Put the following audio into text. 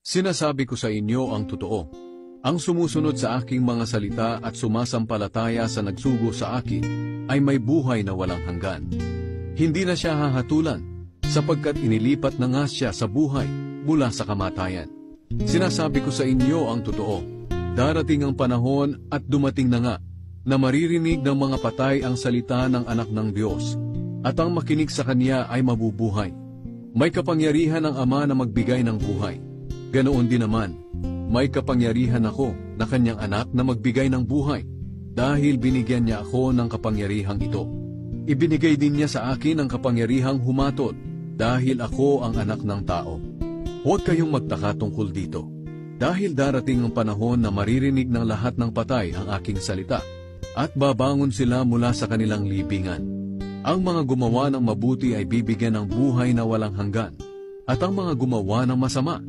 Sinasabi ko sa inyo ang totoo. Ang sumusunod sa aking mga salita at sumasampalataya sa nagsugo sa akin ay may buhay na walang hanggan. Hindi na siya hahatulan, sapagkat inilipat na nga siya sa buhay mula sa kamatayan. Sinasabi ko sa inyo ang totoo. Darating ang panahon at dumating na nga na maririnig ng mga patay ang salita ng anak ng Diyos, at ang makinig sa kanya ay mabubuhay. May kapangyarihan ang Ama na magbigay ng buhay. Ganoon din naman, may kapangyarihan ako na kanyang anak na magbigay ng buhay, dahil binigyan niya ako ng kapangyarihang ito. Ibinigay din niya sa akin ang kapangyarihang humatol, dahil ako ang anak ng tao. Huwag kayong magtaka tungkol dito, dahil darating ang panahon na maririnig ng lahat ng patay ang aking salita, at babangon sila mula sa kanilang libingan. Ang mga gumawa ng mabuti ay bibigyan ng buhay na walang hanggan, at ang mga gumawa ng masama